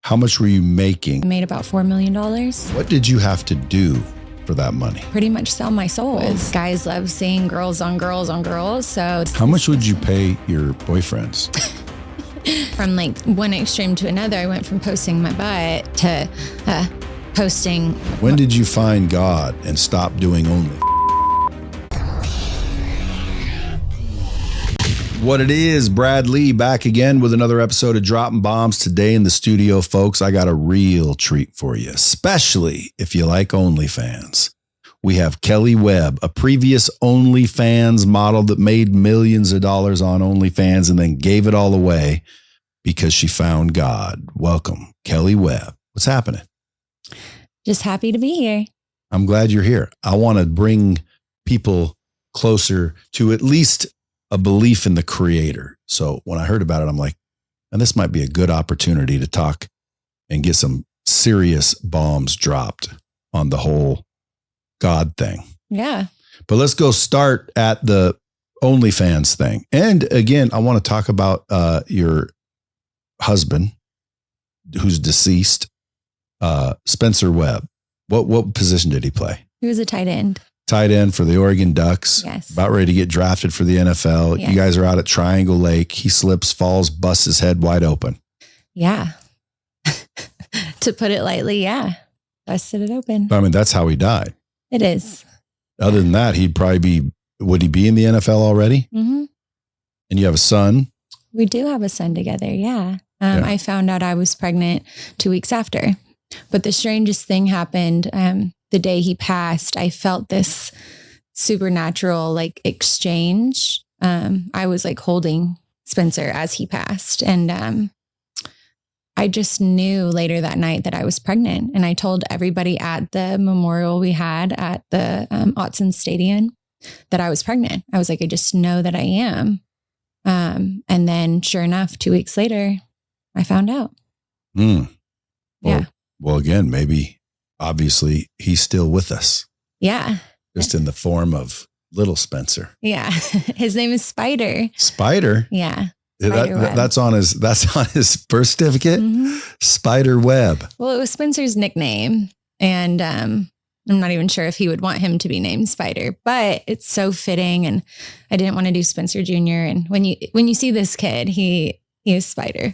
How much were you making? I made about $4 million. What did you have to do for that money? Pretty much sell my soul. Guys love seeing girls on girls on girls. So how much would you pay your boyfriends? From like one extreme to another, I went from posting my butt to posting. When did you find God and stop doing only? What it is, Brad Lee back again with another episode of Dropping Bombs. Today in the studio, folks, I got a real treat for you, especially if you like OnlyFans. We have Kelly Webb, a previous OnlyFans model that made millions of dollars on OnlyFans and then gave it all away because she found God. Welcome, Kelly Webb. What's happening? Just happy to be here. I'm glad you're here. I want to bring people closer to at least a belief in the creator. So when I heard about it, I'm like, and this might be a good opportunity to talk and get some serious bombs dropped on the whole God thing. Yeah. But let's go start at the OnlyFans thing. And again, I want to talk about your husband who's deceased, Spencer Webb. What position did he play? He was a tight end. Tight end for the Oregon Ducks. Yes. About ready to get drafted for the NFL. Yes. You guys are out at Triangle Lake. He slips, falls, busts his head wide open. Yeah. To put it lightly, yeah. Busted it open. I mean, that's how he died. It is. Other than that, would he be in the NFL already? Mm-hmm. And you have a son? We do have a son together, yeah. I found out I was pregnant 2 weeks after. But the strangest thing happened the day he passed. I felt this supernatural exchange. I was holding Spencer as he passed. And I just knew later that night that I was pregnant. And I told everybody at the memorial we had at the Autzen Stadium that I was pregnant. I was like, I just know that I am. And then sure enough, 2 weeks later, I found out. Yeah. Well, again, maybe obviously he's still with us. Yeah. Just in the form of little Spencer. Yeah. His name is Spider. Spider? Yeah. That's on his birth certificate. Mm-hmm. Spider Webb. Well, it was Spencer's nickname. And I'm not even sure if he would want him to be named Spider, but it's so fitting. And I didn't want to do Spencer Jr. And when you see this kid, he is Spider.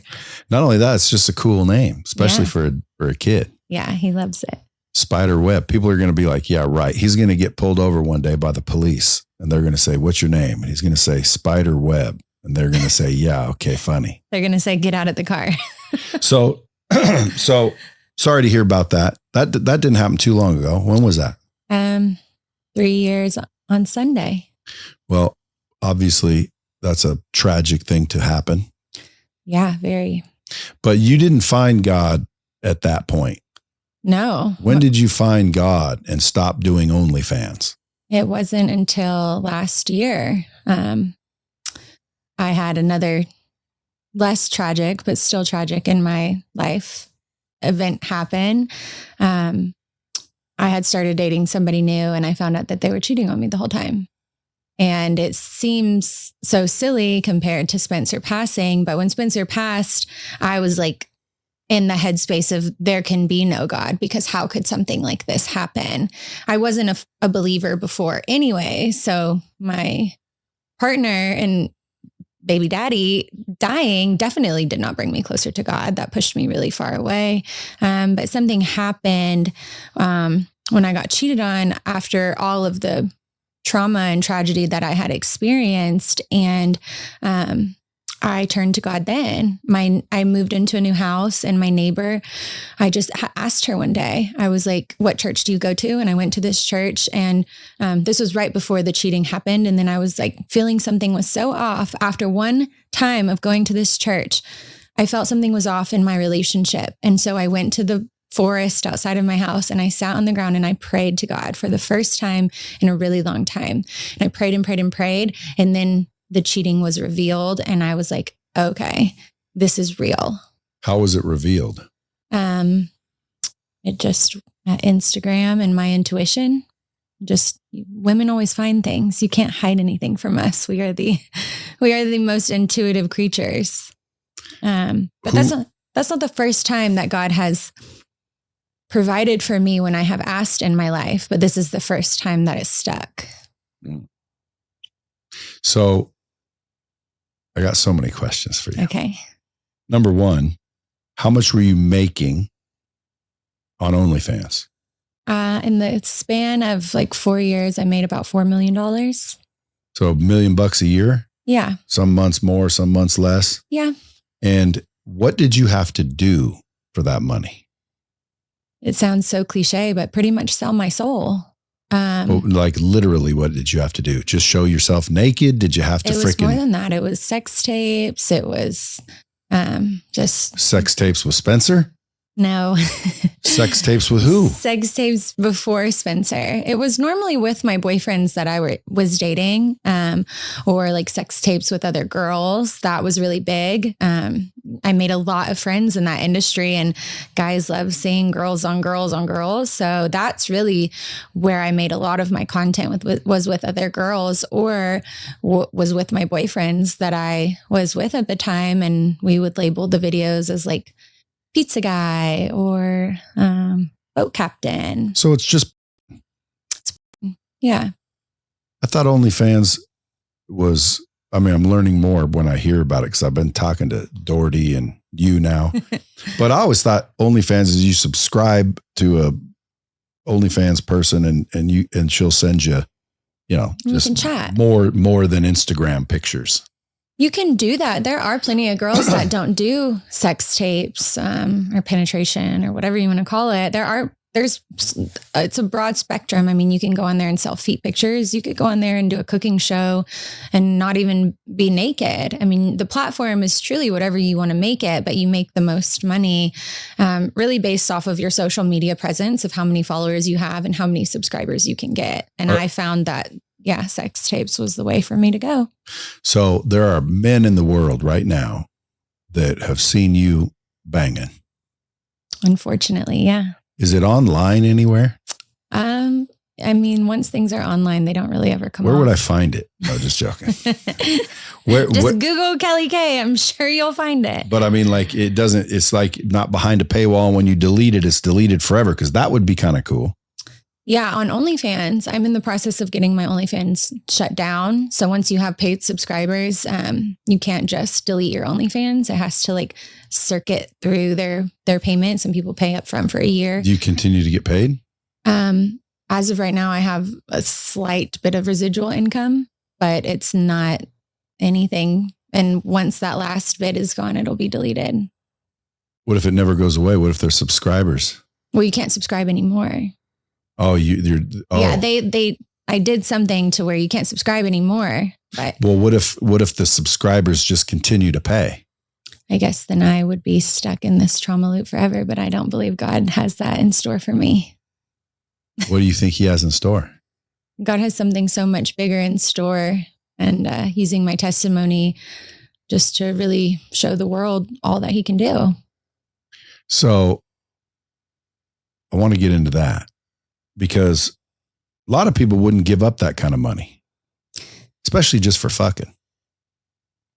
Not only that, it's just a cool name, especially for a kid. Yeah, he loves it. Spider Webb. People are going to be like, yeah, right. He's going to get pulled over one day by the police and they're going to say, what's your name? And he's going to say Spider Webb. And they're going to say, yeah, okay, funny. They're going to say, get out of the car. So sorry to hear about that. That didn't happen too long ago. When was that? 3 years on Sunday. Well, obviously that's a tragic thing to happen. Yeah, very. But you didn't find God at that point. No. When did you find God and stop doing OnlyFans? It wasn't until last year. I had another less tragic, but still tragic in my life event happen. I had started dating somebody new and I found out that they were cheating on me the whole time. And it seems so silly compared to Spencer passing. But when Spencer passed, I was in the headspace of there can be no God, because how could something like this happen? I wasn't a believer before anyway. So my partner and baby daddy dying definitely did not bring me closer to God. That pushed me really far away. But something happened when I got cheated on after all of the trauma and tragedy that I had experienced. And I turned to God then. I moved into a new house and my neighbor, I just asked her one day, I was like, what church do you go to? And I went to this church and this was right before the cheating happened. And then I was feeling something was so off. After one time of going to this church, I felt something was off in my relationship. And so I went to the forest outside of my house and I sat on the ground and I prayed to God for the first time in a really long time. And I prayed and prayed and prayed. And then the cheating was revealed and I was like, okay, this is real. How was it revealed? It just Instagram and my intuition. Just women always find things. You can't hide anything from us. We are the most intuitive creatures. But that's not. that's not the first time that God has provided for me when I have asked in my life, but this is the first time that it's stuck. So I got so many questions for you. Okay. Number one, how much were you making on OnlyFans? In the span of like 4 years, I made about $4 million. So $1 million a year? Yeah. Some months more, some months less? Yeah. And what did you have to do for that money? It sounds so cliche, but pretty much sell my soul. Like literally, what did you have to do? Just show yourself naked? Did you have to It was more than that. It was sex tapes. It was just... Sex tapes with Spencer? No. Sex tapes with who? Sex tapes before Spencer. It was normally with my boyfriends that I was dating, or like sex tapes with other girls. That was really big. I made a lot of friends in that industry, and guys love seeing girls on girls on girls. So that's really where I made a lot of my content was with other girls, or was with my boyfriends that I was with at the time. And we would label the videos as like pizza guy or boat captain. So it's just... Yeah. I thought OnlyFans was... I mean, I'm learning more when I hear about it because I've been talking to Doherty and you now. But I always thought OnlyFans is you subscribe to a OnlyFans person and she'll send you, just can chat. more than Instagram pictures. You can do that. There are plenty of girls that don't do sex tapes or penetration or whatever you want to call it. It's a broad spectrum. I mean, you can go on there and sell feet pictures. You could go on there and do a cooking show and not even be naked. I mean, the platform is truly whatever you want to make it, but you make the most money really based off of your social media presence, of how many followers you have and how many subscribers you can get. And I found that, sex tapes was the way for me to go. So there are men in the world right now that have seen you banging. Unfortunately, yeah. Is it online anywhere? I mean, once things are online, they don't really ever come Where off. would I find it? No, just joking. Just Google Kelly K. I'm sure you'll find it. But I mean, like, it's like not behind a paywall. When you delete it, it's deleted forever, because that would be kind of cool. Yeah, on OnlyFans, I'm in the process of getting my OnlyFans shut down. So once you have paid subscribers, you can't just delete your OnlyFans. It has to like circuit through their payments, and people pay up front for a year. Do you continue to get paid? As of right now, I have a slight bit of residual income, but it's not anything. And once that last bit is gone, it'll be deleted. What if it never goes away? What if they're subscribers? Well, you can't subscribe anymore. Oh, Yeah, I did something to where you can't subscribe anymore. But well, what if the subscribers just continue to pay? I guess then I would be stuck in this trauma loop forever, but I don't believe God has that in store for me. What do you think he has in store? God has something so much bigger in store, and using my testimony just to really show the world all that he can do. So I want to get into that, because a lot of people wouldn't give up that kind of money, especially just for fucking,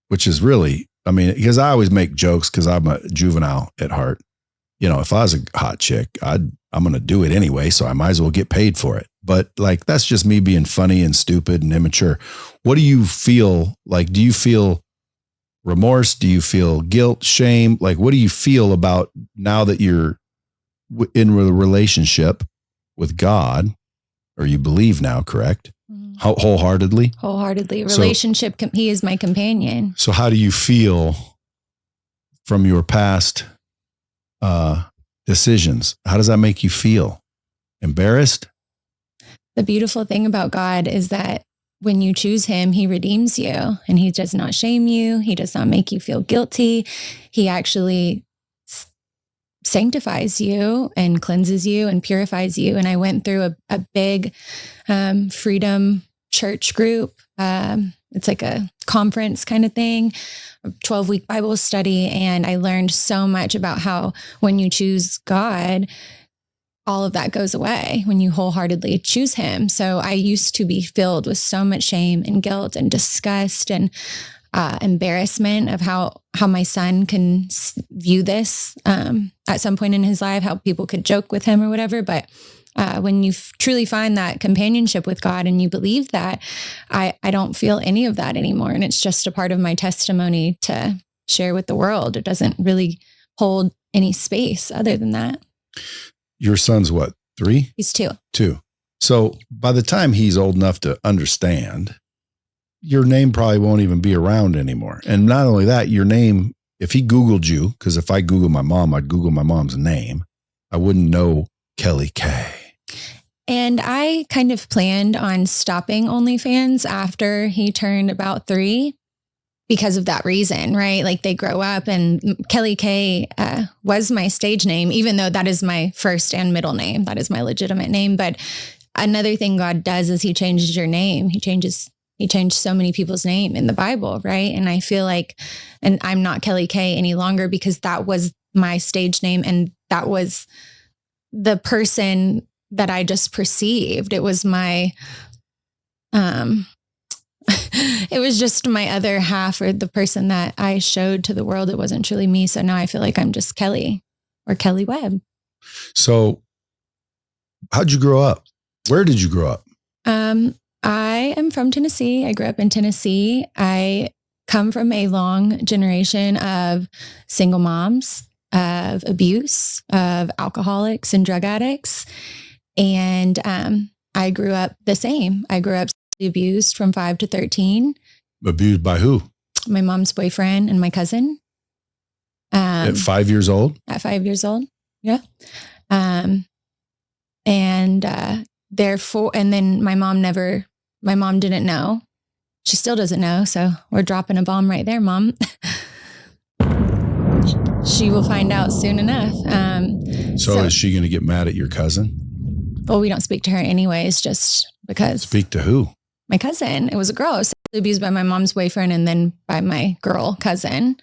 which is really, I mean, because I always make jokes because I'm a juvenile at heart. If I was a hot chick, I'm going to do it anyway, so I might as well get paid for it. But like, that's just me being funny and stupid and immature. What do you feel like? Do you feel remorse? Do you feel guilt, shame? Like, what do you feel about now that you're in a relationship with God, or you believe now, correct? Mm-hmm. Wholeheartedly? Wholeheartedly. Relationship, he is my companion. So how do you feel from your past decisions? How does that make you feel? Embarrassed? The beautiful thing about God is that when you choose him, he redeems you, and he does not shame you. He does not make you feel guilty. He actually sanctifies you and cleanses you and purifies you. And I went through a big freedom church group. It's like a conference kind of thing, a 12-week Bible study. And I learned so much about how when you choose God, all of that goes away when you wholeheartedly choose him. So I used to be filled with so much shame and guilt and disgust. And embarrassment of how my son can view this at some point in his life, how people could joke with him or whatever. But when you truly find that companionship with God and you believe that, I don't feel any of that anymore. And it's just a part of my testimony to share with the world. It doesn't really hold any space other than that. Your son's what, 3? He's 2. 2. So by the time he's old enough to understand, your name probably won't even be around anymore. And not only that, your name, if he Googled you, because if I Google my mom, I'd Google my mom's name, I wouldn't know Kelly K. And I kind of planned on stopping OnlyFans after he turned about 3 because of that reason, right? Like they grow up, and Kelly K was my stage name, even though that is my first and middle name. That is my legitimate name. But another thing God does is he changes your name. He changed so many people's name in the Bible, right? And I feel like, and I'm not Kelly K any longer because that was my stage name, and that was the person that I just perceived. It was my, it was just my other half, or the person that I showed to the world. It wasn't truly me. So now I feel like I'm just Kelly, or Kelly Webb. So how'd you grow up? Where did you grow up? I am from Tennessee. I grew up in Tennessee. I come from a long generation of single moms, of abuse, of alcoholics and drug addicts. And I grew up the same. I grew up abused from 5 to 13. Abused by who? My mom's boyfriend and my cousin. At 5 years old? At 5 years old. Yeah. Therefore, and then my mom didn't know. She still doesn't know. So we're dropping a bomb right there, Mom. She will find out soon enough. So is she going to get mad at your cousin? Well, we don't speak to her anyways, just because. Speak to who? My cousin. It was a girl. I was sexually abused by my mom's boyfriend and then by my girl cousin.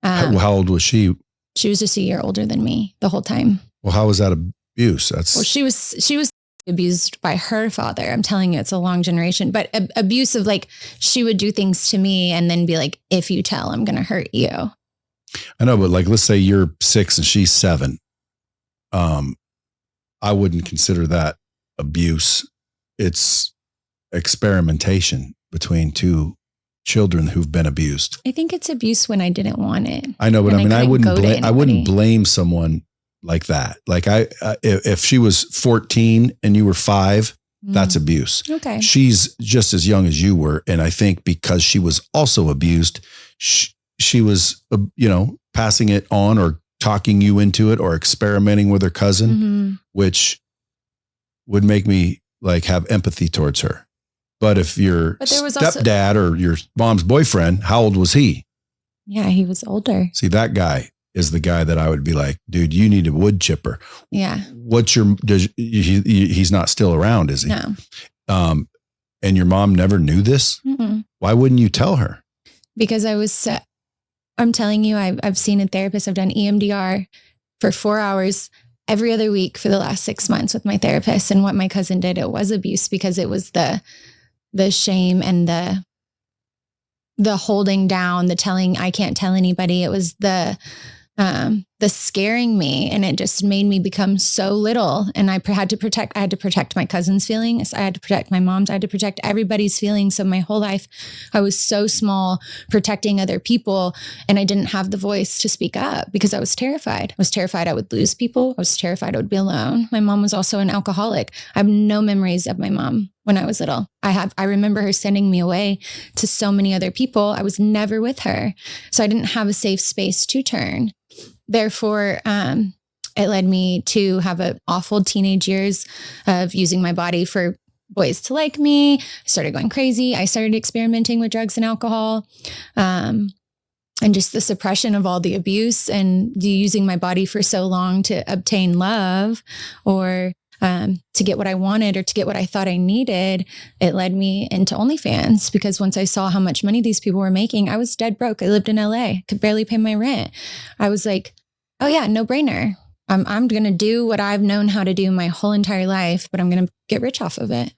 How old was she? She was just a year older than me the whole time. Well, how was that abuse? Well, she was abused by her father. I'm telling you, it's a long generation, but abuse of, like, she would do things to me and then be like, if you tell, I'm going to hurt you. I know, but like, let's say you're 6 and she's 7. I wouldn't consider that abuse. It's experimentation between 2 children who've been abused. I think it's abuse when I didn't want it. I know, but I mean, I wouldn't blame someone like that. Like if she was 14 and you were 5, that's abuse. Okay. She's just as young as you were. And I think because she was also abused, she was, passing it on or talking you into it or experimenting with her cousin, which would make me like have empathy towards her. But if your stepdad or your mom's boyfriend, how old was he? Yeah, he was older. See, that guy is the guy that I would be like, dude, you need a wood chipper. Yeah. He's not still around, is he? No. And your mom never knew this? Mm-mm. Why wouldn't you tell her? Because I'm telling you, I've seen a therapist. I've done EMDR for 4 hours every other week for the last 6 months with my therapist. And what my cousin did, it was abuse, because it was the shame and the holding down, the telling, I can't tell anybody. It was the scaring me, and it just made me become so little. And I had to protect my cousin's feelings. I had to protect my mom's. I had to protect everybody's feelings. So my whole life, I was so small, protecting other people. And I didn't have the voice to speak up because I was terrified. I was terrified I would lose people. I was terrified I would be alone. My mom was also an alcoholic. I have no memories of my mom when I was little. I remember her sending me away to so many other people. I was never with her. So I didn't have a safe space to turn. Therefore, it led me to have awful teenage years of using my body for boys to like me. I started going crazy. I started experimenting with drugs and alcohol, and just the suppression of all the abuse and using my body for so long to obtain love or to get what I wanted or to get what I thought I needed. It led me into OnlyFans, because once I saw how much money these people were making, I was dead broke. I lived in LA, could barely pay my rent. I was like, oh yeah, no brainer. I'm going to do what I've known how to do my whole entire life, but I'm going to get rich off of it.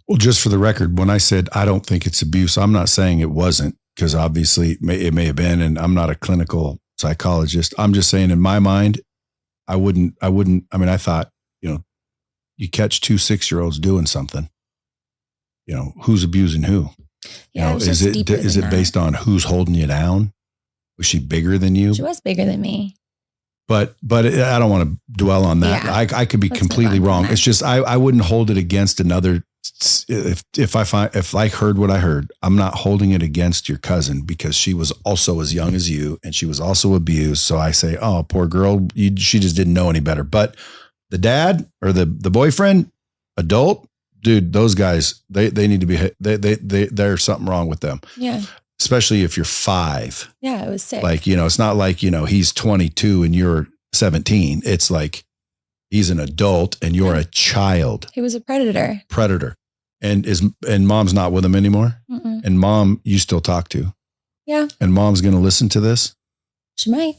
Well, just for the record, when I said I don't think it's abuse, I'm not saying it wasn't, because obviously it may have been, and I'm not a clinical psychologist. I'm just saying in my mind, I thought, you catch 2 6-year-olds doing something, who's abusing who? Yeah, is it based on who's holding you down? Was she bigger than you? She was bigger than me. But I don't want to dwell on that. Yeah. I could be completely wrong. It's just I wouldn't hold it against another. If I heard what I heard, I'm not holding it against your cousin because she was also as young as you and she was also abused. So I say, oh, poor girl, she just didn't know any better. But the dad or the boyfriend, adult, dude, those guys, they need to be, there's something wrong with them. Yeah. Especially if you're 5. Yeah, it was sick. Like, it's not like, he's 22 and you're 17. It's like he's an adult and you're a child. He was a predator. And mom's not with him anymore. Mm-mm. And mom, you still talk to. Yeah. And mom's going to listen to this. She might.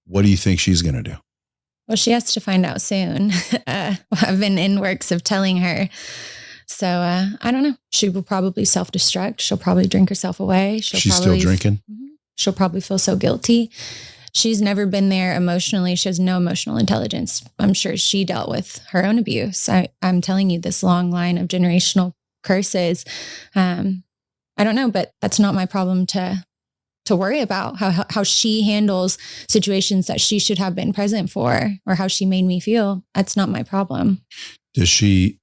What do you think she's going to do? Well, she has to find out soon. I've been in works of telling her. So I don't know. She will probably self-destruct. She'll probably drink herself away. She's still drinking? She'll probably feel so guilty. She's never been there emotionally. She has no emotional intelligence. I'm sure she dealt with her own abuse. I'm telling you, this long line of generational curses. I don't know, but that's not my problem to worry about. How she handles situations that she should have been present for, or how she made me feel. That's not my problem. Does she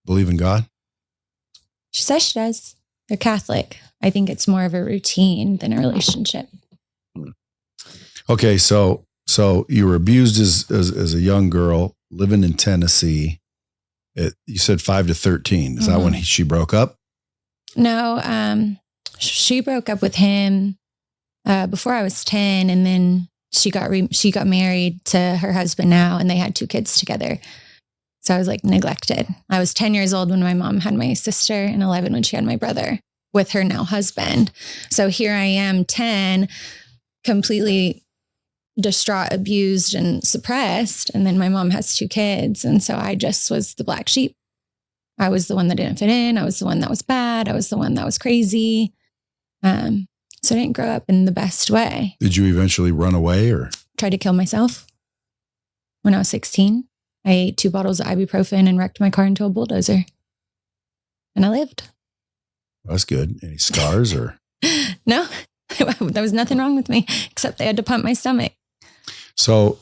believe in God? She says she does. They're Catholic. I think it's more of a routine than a relationship. Okay, so you were abused as a young girl living in Tennessee. You said 5 to 13. Is that when she broke up? No, she broke up with him before I was 10, and then she got married to her husband now, and they had 2 kids together. So I was like neglected. I was 10 years old when my mom had my sister, and 11 when she had my brother with her now husband. So here I am, 10, completely distraught, abused, and suppressed. And then my mom has 2 kids. And so I just was the black sheep. I was the one that didn't fit in. I was the one that was bad. I was the one that was crazy. So I didn't grow up in the best way. Did you eventually run away or? Tried to kill myself when I was 16. I ate 2 bottles of ibuprofen and wrecked my car into a bulldozer. And I lived. That's good. Any scars or? No, there was nothing wrong with me except they had to pump my stomach. So,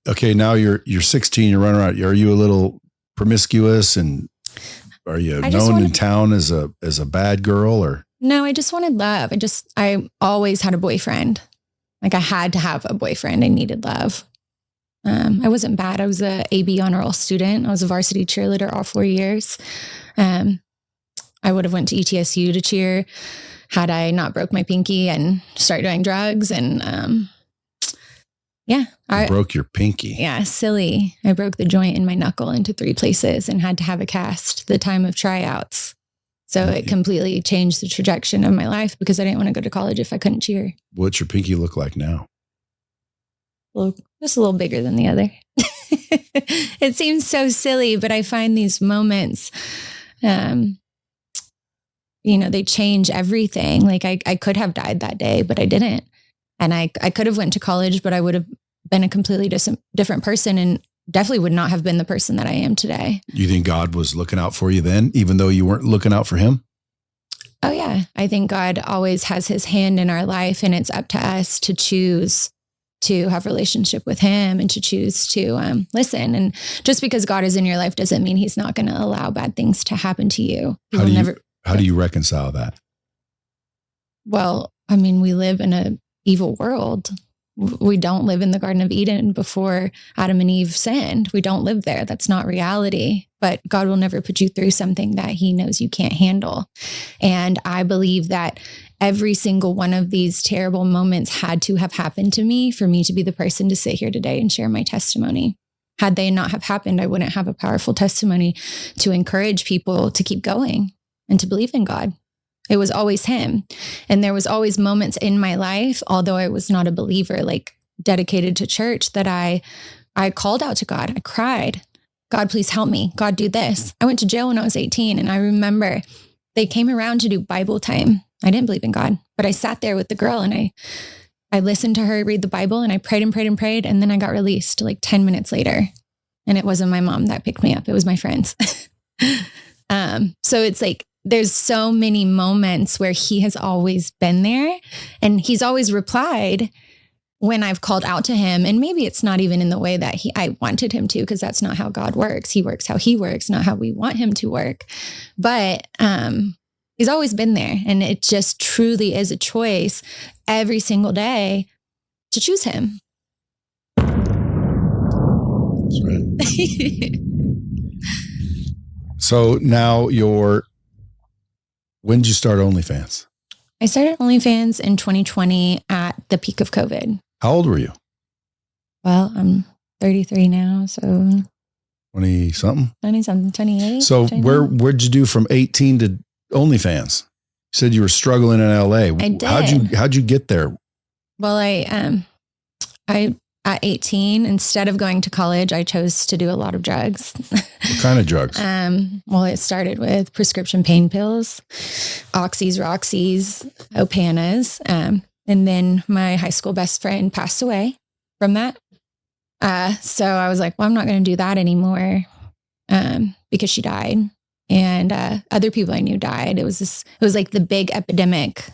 okay, now you're 16, you're running around. Are you a little promiscuous, and are you known in town as a bad girl or? No, I just wanted love. I always had a boyfriend. Like I had to have a boyfriend. I needed love. I wasn't bad. I was a AB honor roll student. I was a varsity cheerleader all 4 years. I would have went to ETSU to cheer had I not broke my pinky and started doing drugs. And I broke your pinky. Yeah, silly. I broke the joint in my knuckle into 3 places and had to have a cast the time of tryouts. So it completely changed the trajectory of my life because I didn't want to go to college if I couldn't cheer. What's your pinky look like now? Well, just a little bigger than the other. It seems so silly, but I find these moments, they change everything. Like I could have died that day, but I didn't. And I could have went to college, but I would have been a completely different person and definitely would not have been the person that I am today. You think God was looking out for you then, even though you weren't looking out for him? Oh yeah. I think God always has his hand in our life, and it's up to us to choose to have a relationship with him and to choose to listen. And just because God is in your life doesn't mean he's not going to allow bad things to happen to you. How do you reconcile that? Well, I mean, we live in an evil world. We don't live in the Garden of Eden before Adam and Eve sinned. We don't live there. That's not reality. But God will never put you through something that he knows you can't handle. And I believe that every single one of these terrible moments had to have happened to me for me to be the person to sit here today and share my testimony. Had they not have happened, I wouldn't have a powerful testimony to encourage people to keep going and to believe in God. It was always him. And there was always moments in my life, although I was not a believer, like dedicated to church, that I called out to God. I cried, God, please help me. God, do this. I went to jail when I was 18. And I remember they came around to do Bible time. I didn't believe in God, but I sat there with the girl and I listened to her read the Bible and I prayed and prayed and prayed. And then I got released like 10 minutes later. And it wasn't my mom that picked me up. It was my friends. So it's like, there's so many moments where he has always been there and he's always replied when I've called out to him. And maybe it's not even in the way that I wanted him to, because that's not how God works. He works how he works, not how we want him to work. But, he's always been there. And it just truly is a choice every single day to choose him. That's right. So now when did you start OnlyFans? I started OnlyFans in 2020 at the peak of COVID. How old were you? Well, I'm 33 now, so 20 something? 20 something, 28. So 29. where'd you do from 18 to OnlyFans? You said you were struggling in LA. I did. How'd you get there? Well, I at 18, instead of going to college, I chose to do a lot of drugs. What kind of drugs? Well, it started with prescription pain pills, Oxys, Roxys, Opanas. And then my high school best friend passed away from that. So I was like, well, I'm not going to do that anymore, because she died. And other people I knew died. It was like the big epidemic.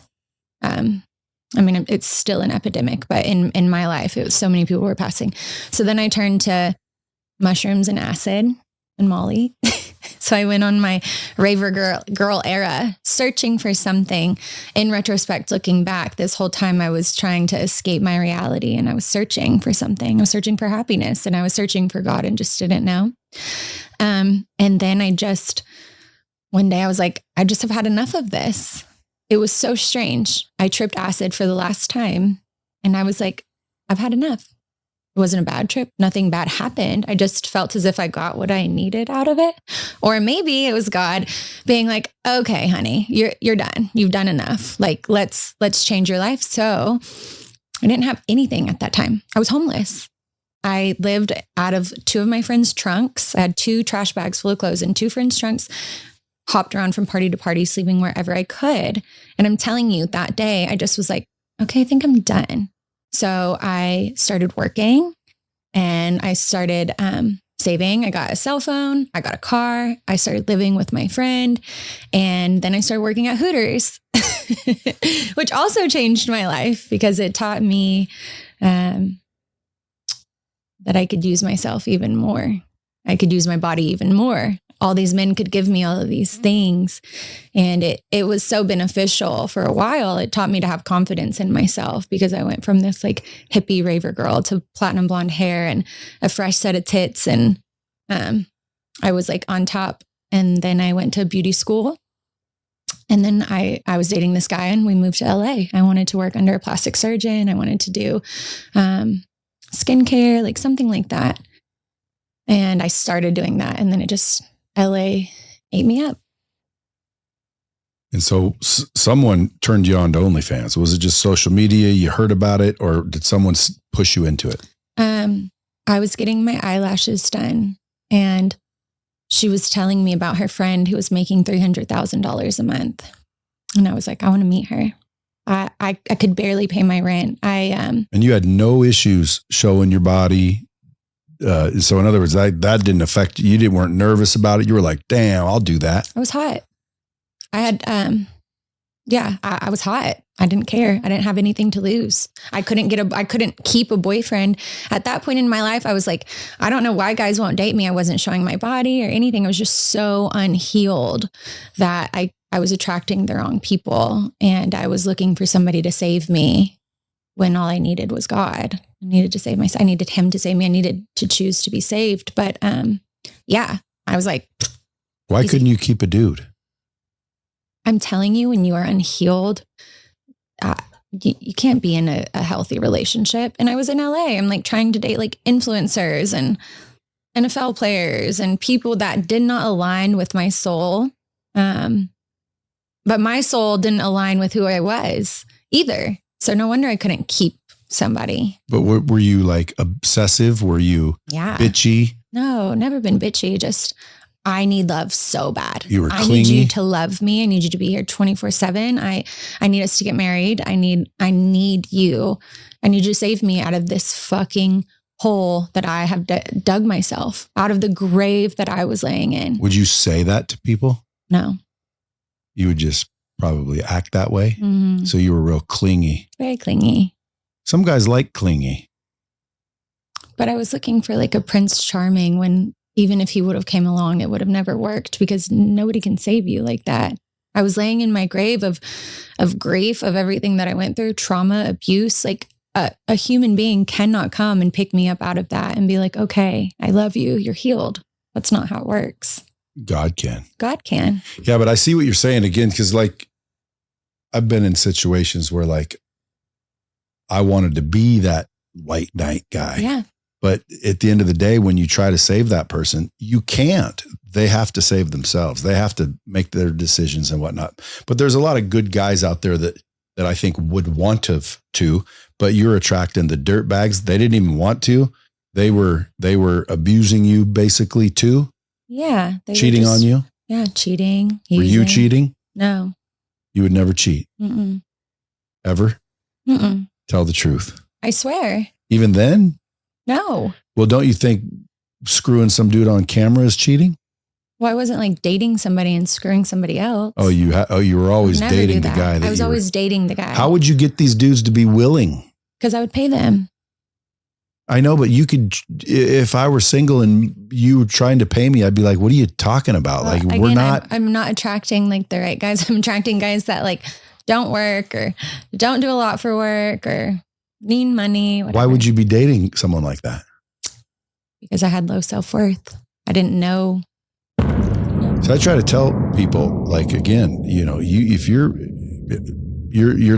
I mean, it's still an epidemic, but in my life, it was so many people were passing. So then I turned to mushrooms and acid and Molly. So I went on my raver girl era, searching for something. In retrospect, looking back, this whole time I was trying to escape my reality and I was searching for something. I was searching for happiness and I was searching for God and just didn't know. And then one day I was like, I just have had enough of this. It was so strange. I tripped acid for the last time and I was like, I've had enough. It wasn't a bad trip. Nothing bad happened. I just felt as if I got what I needed out of it. Or maybe it was God being like, okay, honey, you're done. You've done enough. Like, let's change your life. So I didn't have anything at that time. I was homeless. I lived out of two of my friends' trunks. I had 2 trash bags full of clothes in 2 friends' trunks, hopped around from party to party, sleeping wherever I could. And I'm telling you, that day, I just was like, okay, I think I'm done. So I started working and I started saving. I got a cell phone. I got a car. I started living with my friend. And then I started working at Hooters, which also changed my life because it taught me that I could use myself even more. I could use my body even more. All these men could give me all of these things. And it was so beneficial for a while. It taught me to have confidence in myself because I went from this like hippie raver girl to platinum blonde hair and a fresh set of tits. And I was like on top. And then I went to beauty school. And then I was dating this guy and we moved to LA. I wanted to work under a plastic surgeon. I wanted to do skincare, like something like that. And I started doing that. And then LA ate me up. And so someone turned you on to OnlyFans. Was it just social media? You heard about it or did someone push you into it? I was getting my eyelashes done and she was telling me about her friend who was making $300,000 a month. And I was like, I want to meet her. I could barely pay my rent. And you had no issues showing your body. So in other words, that didn't affect you. You weren't nervous about it. You were like, damn, I'll do that. I was hot. I had, I was hot. I didn't care. I didn't have anything to lose. I couldn't keep a boyfriend. At that point in my life, I was like, I don't know why guys won't date me. I wasn't showing my body or anything. I was just so unhealed that I was attracting the wrong people and I was looking for somebody to save me when all I needed was God. I needed to save myself. I needed him to save me. I needed to choose to be saved. But I was like, why couldn't you keep a dude? I'm telling you, when you are unhealed, you can't be in a healthy relationship. And I was in LA. I'm like trying to date like influencers and NFL players and people that did not align with my soul. But my soul didn't align with who I was either. So no wonder I couldn't keep somebody. But were you like obsessive? Were you bitchy? No, never been bitchy. Just I need love so bad. You were I clingy. need you to love me. I need you to be here 24/7. I need us to get married. I need you. I need you to save me out of this fucking hole that I have dug myself, out of the grave that I was laying in. Would you say that to people? No. You would just probably act that way. Mm-hmm. So you were real clingy. Very clingy. Some guys like clingy. But I was looking for like a Prince Charming when even if he would have came along, it would have never worked because nobody can save you like that. I was laying in my grave of grief, of everything that I went through, trauma, abuse. Like a human being cannot come and pick me up out of that and be like, okay, I love you. You're healed. That's not how it works. God can. God can. Yeah, but I see what you're saying again, because like I've been in situations where like I wanted to be that white knight guy. Yeah. But at the end of the day, when you try to save that person, you can't. They have to save themselves. They have to make their decisions and whatnot. But there's a lot of good guys out there that I think would want to, but you're attracting the dirt bags. They didn't even want to. They were abusing you basically too. Yeah. Cheating on you. Yeah. Cheating. Were you cheating? No. You would never cheat. Mm-mm. Ever? Mm-mm. Tell the truth. I swear. Even then? No. Well, don't you think screwing some dude on camera is cheating? Well, I wasn't like dating somebody and screwing somebody else. Oh, you were always dating the guy. I was always dating the guy. How would you get these dudes to be willing? Because I would pay them. I know, but you could, if I were single and you were trying to pay me, I'd be like, what are you talking about? Well, like, again, we're not. I'm not attracting like the right guys. I'm attracting guys that like don't work or don't do a lot for work or need money. Whatever. Why would you be dating someone like that? Because I had low self-worth. I didn't know. So I try to tell people, like, again, if you're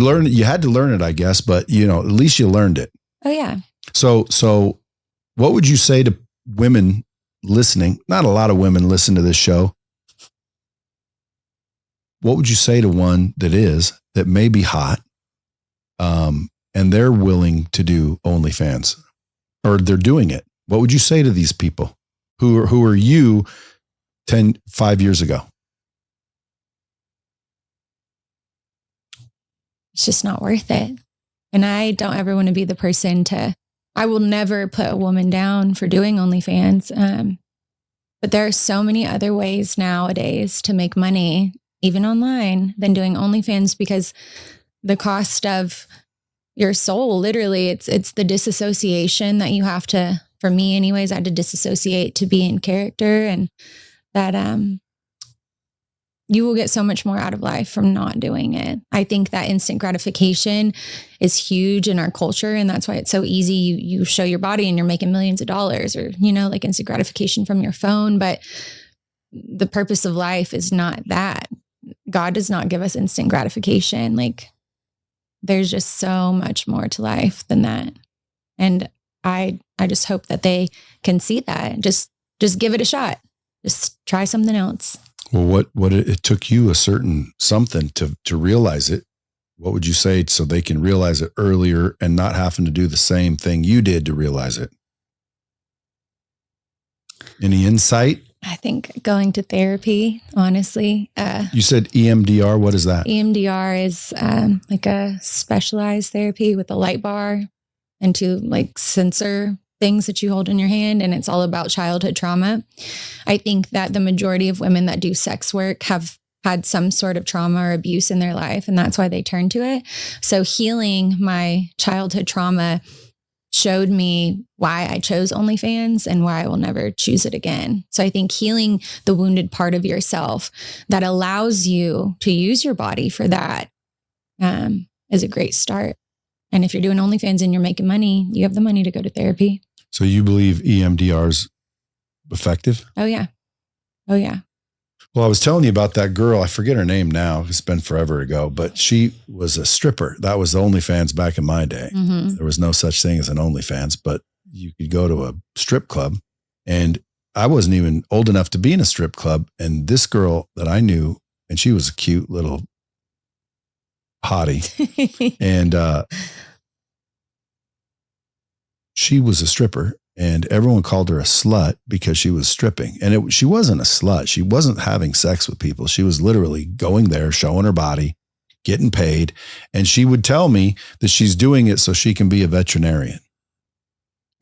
learning, you had to learn it, I guess, but at least you learned it. Oh yeah. So what would you say to women listening? Not a lot of women listen to this show. What would you say to one that may be hot, and they're willing to do OnlyFans, or they're doing it? What would you say to these people who are you 5 years ago? It's just not worth it. And I don't ever want to be the person I will never put a woman down for doing OnlyFans. But there are so many other ways nowadays to make money, even online, than doing OnlyFans, because the cost of your soul, literally, it's the disassociation that you have to, for me anyways, I had to disassociate to be in character, and that you will get so much more out of life from not doing it. I think that instant gratification is huge in our culture, and that's why it's so easy. You show your body and you're making millions of dollars, or like instant gratification from your phone. But the purpose of life is not that. God does not give us instant gratification. Like, there's just so much more to life than that. And I just hope that they can see that. Just give it a shot. Just try something else. Well, what it took you a certain something to realize it. What would you say so they can realize it earlier and not having to do the same thing you did to realize it? Any insight? I think going to therapy, honestly. You said EMDR. What is that? EMDR is like a specialized therapy with a light bar and two like sensor things that you hold in your hand. And it's all about childhood trauma. I think that the majority of women that do sex work have had some sort of trauma or abuse in their life, and that's why they turn to it. So healing my childhood trauma showed me why I chose OnlyFans and why I will never choose it again. So I think healing the wounded part of yourself that allows you to use your body for that is a great start. And if you're doing OnlyFans and you're making money, you have the money to go to therapy. So you believe EMDR is effective? Oh, yeah. Oh, yeah. Well, I was telling you about that girl. I forget her name now. It's been forever ago, but she was a stripper. That was the OnlyFans back in my day. Mm-hmm. There was no such thing as an OnlyFans, but you could go to a strip club, and I wasn't even old enough to be in a strip club. And this girl that I knew, and she was a cute little hottie, and she was a stripper, and everyone called her a slut because she was stripping. And she wasn't a slut. She wasn't having sex with people. She was literally going there, showing her body, getting paid. And she would tell me that she's doing it so she can be a veterinarian.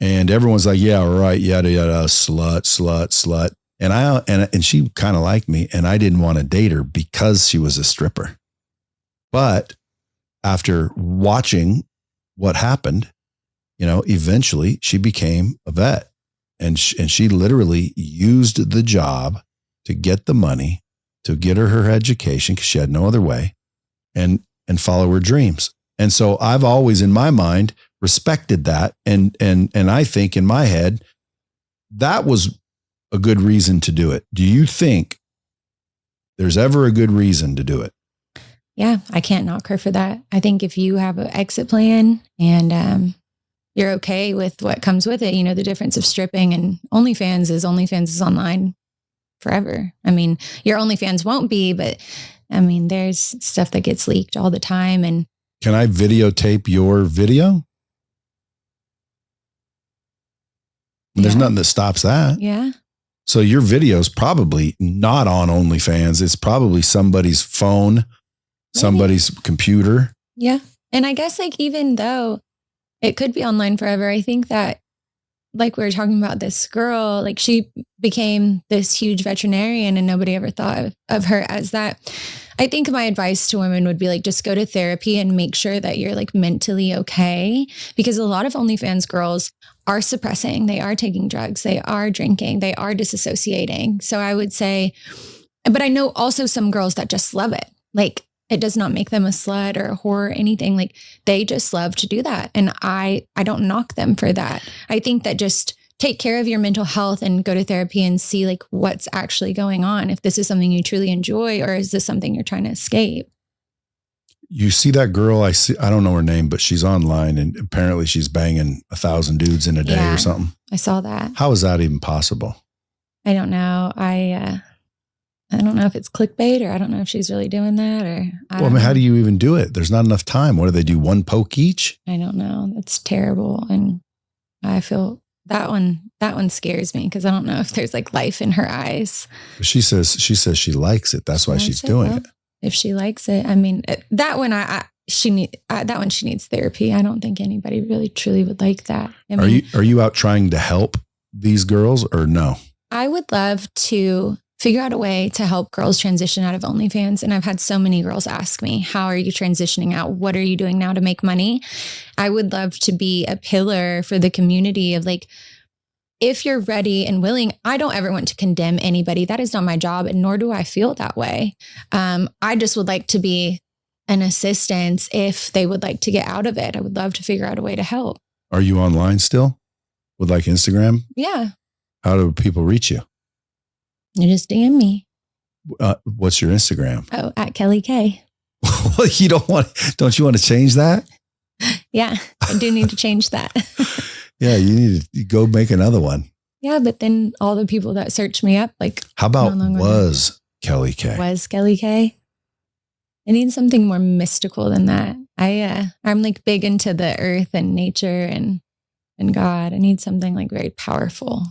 And everyone's like, yeah, right, yada, yada, slut. And she kind of liked me, and I didn't want to date her because she was a stripper. But after watching what happened, eventually she became a vet, and she literally used the job to get the money, to get her education, because she had no other way, and follow her dreams. And so I've always, in my mind, respected that. And I think in my head, that was a good reason to do it. Do you think there's ever a good reason to do it? Yeah, I can't knock her for that. I think if you have an exit plan and you're okay with what comes with it, the difference of stripping and OnlyFans is online forever. I mean, your OnlyFans won't be, but I mean, there's stuff that gets leaked all the time. And can I videotape your video? Yeah. There's nothing that stops that. Yeah. So your video's probably not on OnlyFans. It's probably somebody's phone, maybe somebody's computer. Yeah. And I guess even though it could be online forever, I think that we were talking about this girl, she became this huge veterinarian and nobody ever thought of her as that. I think my advice to women would be just go to therapy and make sure that you're mentally okay, because a lot of OnlyFans girls are suppressing, they are taking drugs, they are drinking, they are disassociating. So I would say, but I know also some girls that just love it. It does not make them a slut or a whore or anything. They just love to do that. And I don't knock them for that. I think that just take care of your mental health and go to therapy and see what's actually going on. If this is something you truly enjoy, or is this something you're trying to escape? You see that girl, I don't know her name, but she's online and apparently she's banging 1,000 dudes in a day or something. I saw that. How is that even possible? I don't know. I don't know if it's clickbait, or I don't know if she's really doing that, or how do you even do it? There's not enough time. What do they do? One poke each? I don't know. That's terrible. And I feel that one scares me because I don't know if there's life in her eyes. She says she likes it. That's why she's doing it. If she likes it, I mean, that one, she needs therapy. I don't think anybody really truly would like that. Are you out trying to help these girls or no? I would love to figure out a way to help girls transition out of OnlyFans. And I've had so many girls ask me, how are you transitioning out? What are you doing now to make money? I would love to be a pillar for the community of if you're ready and willing. I don't ever want to condemn anybody. That is not my job, and nor do I feel that way. I just would like to be an assistance if they would like to get out of it. I would love to figure out a way to help. Are you online still with Instagram? Yeah. How do people reach you? You just DM me. What's your Instagram? Oh, at Kelly K. Well, don't you want to change that? Yeah, I do need to change that. Yeah, you need to go make another one. Yeah, but then all the people that search me up, how about was Kelly K? Was Kelly K? I need something more mystical than that. I'm like big into the earth and nature and God. I need something very powerful.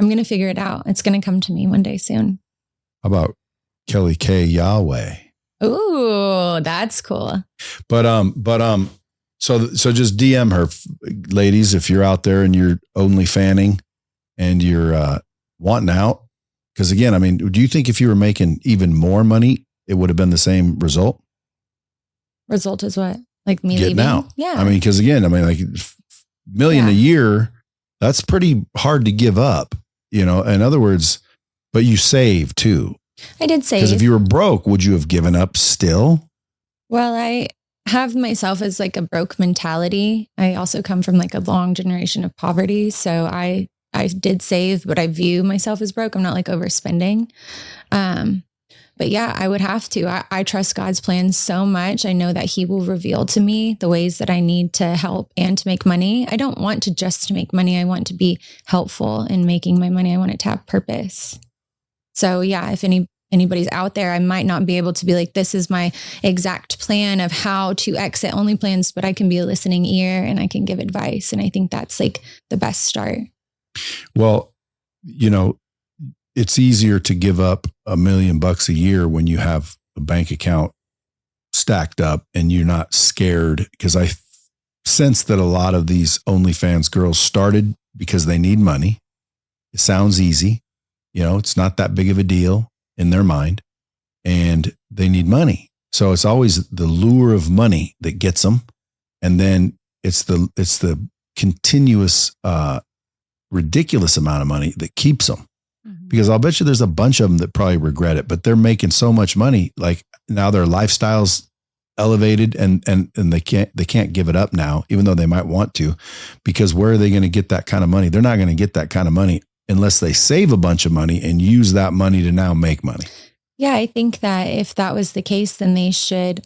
I'm going to figure it out. It's going to come to me one day soon. How about Kelly K Yahweh? Ooh, that's cool. So just DM her, ladies, if you're out there and you're only fanning and you're wanting out. Because again, I mean, do you think if you were making even more money, it would have been the same result? Result is what? Like me getting leaving? out. Yeah. I mean, because again, million a year, that's pretty hard to give up. In other words, but you save too. I did save. Because if you were broke, would you have given up still? Well, I have myself as a broke mentality. I also come from a long generation of poverty. So I did save, but I view myself as broke. I'm not overspending. But yeah, I would have to. I trust God's plan so much. I know that he will reveal to me the ways that I need to help and to make money. I don't want to just make money. I want to be helpful in making my money. I want it to have purpose. So yeah, if anybody's out there, I might not be able to be this is my exact plan of how to exit OnlyFans, but I can be a listening ear and I can give advice. And I think that's the best start. Well, it's easier to give up $1 million a year when you have a bank account stacked up and you're not scared, because I sense that a lot of these OnlyFans girls started because they need money. It sounds easy. It's not that big of a deal in their mind, and they need money. So it's always the lure of money that gets them. And then it's the continuous, ridiculous amount of money that keeps them. Mm-hmm. Because I'll bet you there's a bunch of them that probably regret it, but they're making so much money. Like now their lifestyle's elevated and they can't give it up now, even though they might want to, because where are they going to get that kind of money? They're not going to get that kind of money unless they save a bunch of money and use that money to now make money. Yeah, I think that if that was the case, then they should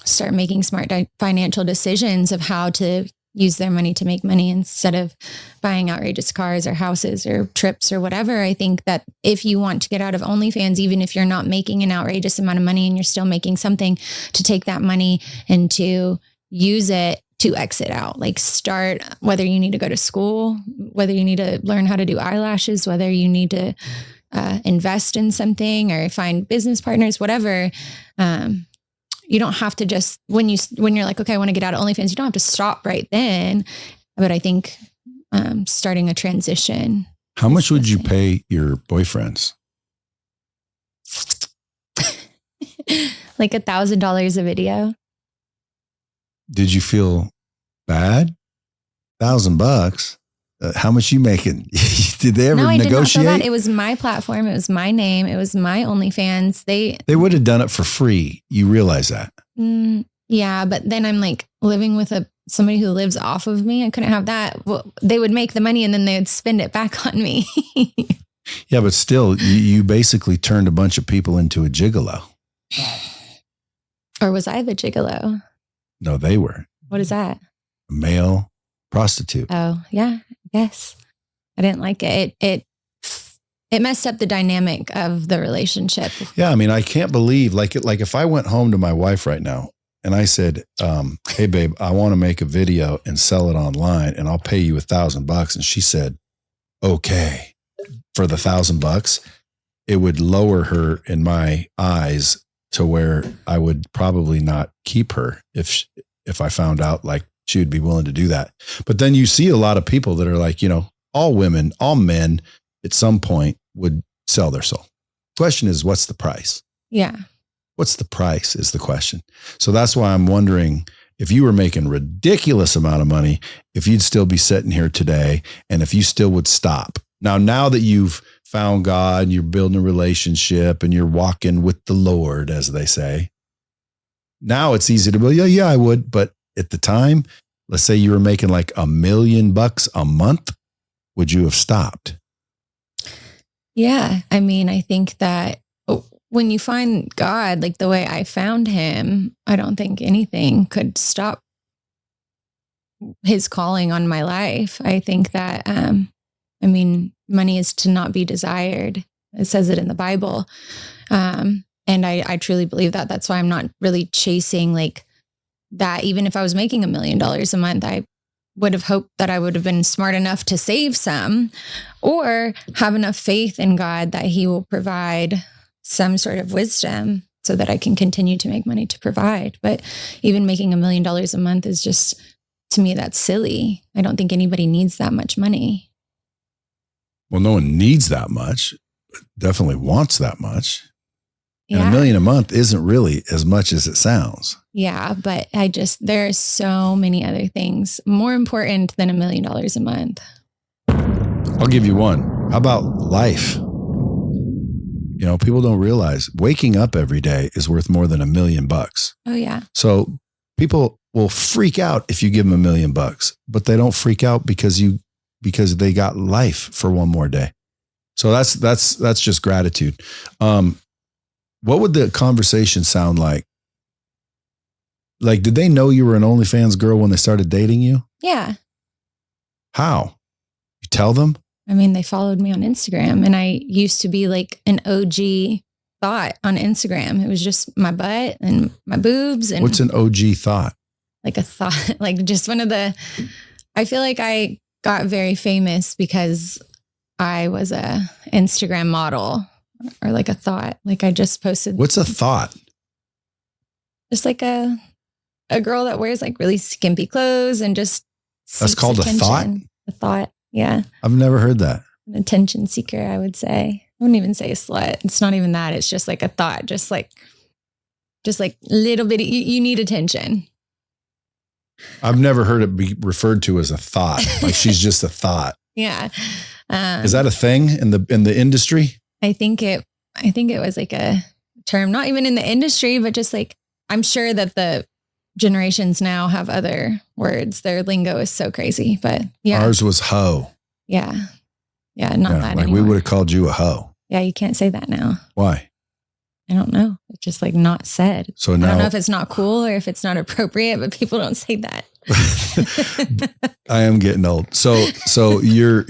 start making smart financial decisions of how to use their money to make money instead of buying outrageous cars or houses or trips or whatever. I think that if you want to get out of OnlyFans, even if you're not making an outrageous amount of money and you're still making something, to take that money and to use it to exit out, like start, whether you need to go to school, whether you need to learn how to do eyelashes, whether you need to invest in something or find business partners, whatever. You don't have to just, when you're like, okay, I want to get out of OnlyFans, you don't have to stop right then. But I think starting a transition. How much would you pay your boyfriends? Like $1,000 a video. Did you feel bad? $1,000? How much you making? Did they ever negotiate? No, I did not feel bad. It was my platform. It was my name. It was my OnlyFans. They would have done it for free. You realize that? Yeah, but then I'm like living with somebody who lives off of me. I couldn't have that. Well, they would make the money and then they would spend it back on me. Yeah, but still, you basically turned a bunch of people into a gigolo. Or was I the gigolo? No, they were. What is that? A male prostitute. Oh, yeah, I guess. I didn't like it. It messed up the dynamic of the relationship. Yeah, I mean, I can't believe, like if I went home to my wife right now and I said, hey, babe, I want to make a video and sell it online and I'll pay you $1,000. And she said, okay, for the $1,000, it would lower her in my eyes to where I would probably not keep her if I found out like she would be willing to do that. But then you see a lot of people that are like, all women, all men at some point would sell their soul. Question is, what's the price? Yeah. What's the price is the question. So that's why I'm wondering if you were making ridiculous amount of money, if you'd still be sitting here today and if you still would stop. Now that you've found God and you're building a relationship and you're walking with the Lord, as they say, now it's easy to be, yeah, I would. But at the time, let's say you were making like $1 million a month, would you have stopped? Yeah. I mean, I think that when you find God, like the way I found him, I don't think anything could stop his calling on my life. I think that, money is to not be desired. It says it in the Bible. And I truly believe that. That's why I'm not really chasing like that. Even if I was making $1 million a month, I would have hoped that I would have been smart enough to save some or have enough faith in God that he will provide some sort of wisdom so that I can continue to make money to provide. But even making $1 million a month is just, to me, that's silly. I don't think anybody needs that much money. Well, no one needs that much, but definitely wants that much. And Yeah. $1 million a month isn't really as much as it sounds. Yeah, but there are so many other things more important than $1 million a month. I'll give you one. How about life? People don't realize waking up every day is worth more than $1 million. Oh, yeah. So people will freak out if you give them $1 million, but they don't freak out because they got life for one more day. So that's just gratitude. What would the conversation sound like? Like, did they know you were an OnlyFans girl when they started dating you? Yeah. How? You tell them? I mean, they followed me on Instagram and I used to be like an OG thought on Instagram. It was just my butt and my boobs. And what's an OG thought? Like a thought, like just I feel like I got very famous because I was a Instagram model or like a thought. Like I just posted. What's a thought? Just like a girl that wears like really skimpy clothes and just That's called attention. A thought? A thought. Yeah. I've never heard that. An attention seeker, I would say. I wouldn't even say a slut. It's not even that. It's just like a thought. Just like little bit. You need attention. I've never heard it be referred to as a thought. Like she's just a thought. Yeah. Is that a thing in the industry? I think it was like a term, not even in the industry, but just like, I'm sure that the generations now have other words. Their lingo is so crazy, but yeah. Ours was hoe. Yeah. Yeah. Not that like anymore. We would have called you a hoe. Yeah. You can't say that now. Why? I don't know. It's just like not said. So now, I don't know if it's not cool or if it's not appropriate, but people don't say that. I am getting old. So you're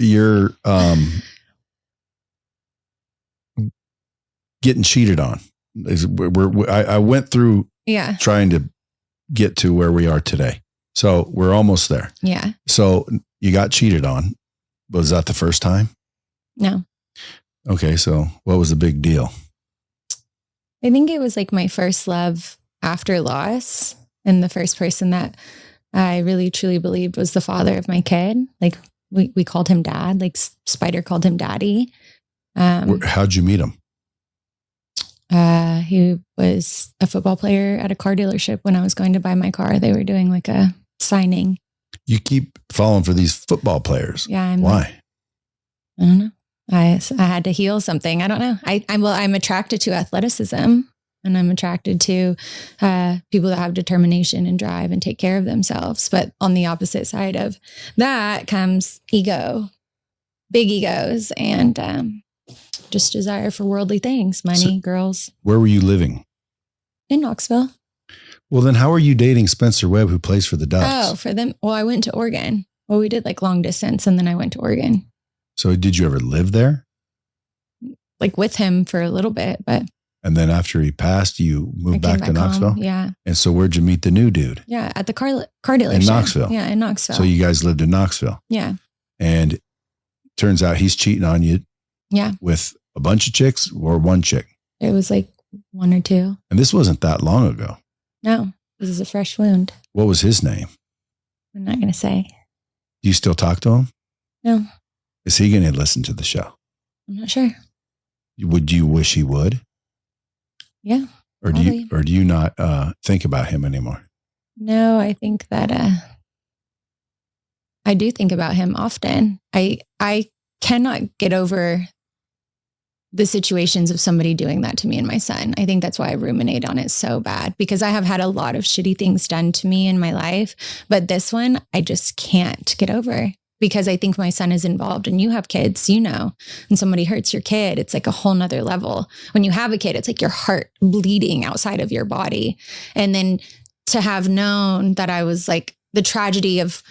getting cheated on. I went through trying to get to where we are today. So we're almost there. Yeah. So you got cheated on. Was that the first time? No. Okay. So what was the big deal? I think it was like my first love after loss, and the first person that I really truly believed was the father of my kid. Like we called him dad, like Spider called him daddy. How'd you meet him? He was a football player at a car dealership. When I was going to buy my car, they were doing like a signing. You keep falling for these football players. Yeah. Why? I don't know. I had to heal something. I don't know. I'm attracted to athleticism, and I'm attracted to people that have determination and drive and take care of themselves. But on the opposite side of that comes ego, big egos, and just desire for worldly things, money, girls. Where were you living? In Knoxville. Well, then how are you dating Spencer Webb, who plays for the Ducks? Oh, for them. Well, I went to Oregon. Well, we did like long distance, and then I went to Oregon. So did you ever live there? Like with him for a little bit, but. And then after he passed, you moved back to Knoxville? Home. Yeah. And so where'd you meet the new dude? Yeah, at the car dealership. In Knoxville? Yeah, in Knoxville. So you guys lived in Knoxville? Yeah. And turns out he's cheating on you. Yeah. With a bunch of chicks or one chick? It was like one or two. And this wasn't that long ago. No, this is a fresh wound. What was his name? I'm not going to say. Do you still talk to him? No. Is he going to listen to the show? I'm not sure. Would you wish he would? Yeah. Or probably. do you not think about him anymore? No, I think that I do think about him often. I cannot get over the situations of somebody doing that to me and my son. I think that's why I ruminate on it so bad, because I have had a lot of shitty things done to me in my life, but this one I just can't get over. Because I think my son is involved, and you have kids, you know, and somebody hurts your kid, it's like a whole nother level. When you have a kid, it's like your heart bleeding outside of your body. And then to have known that I was like the tragedy of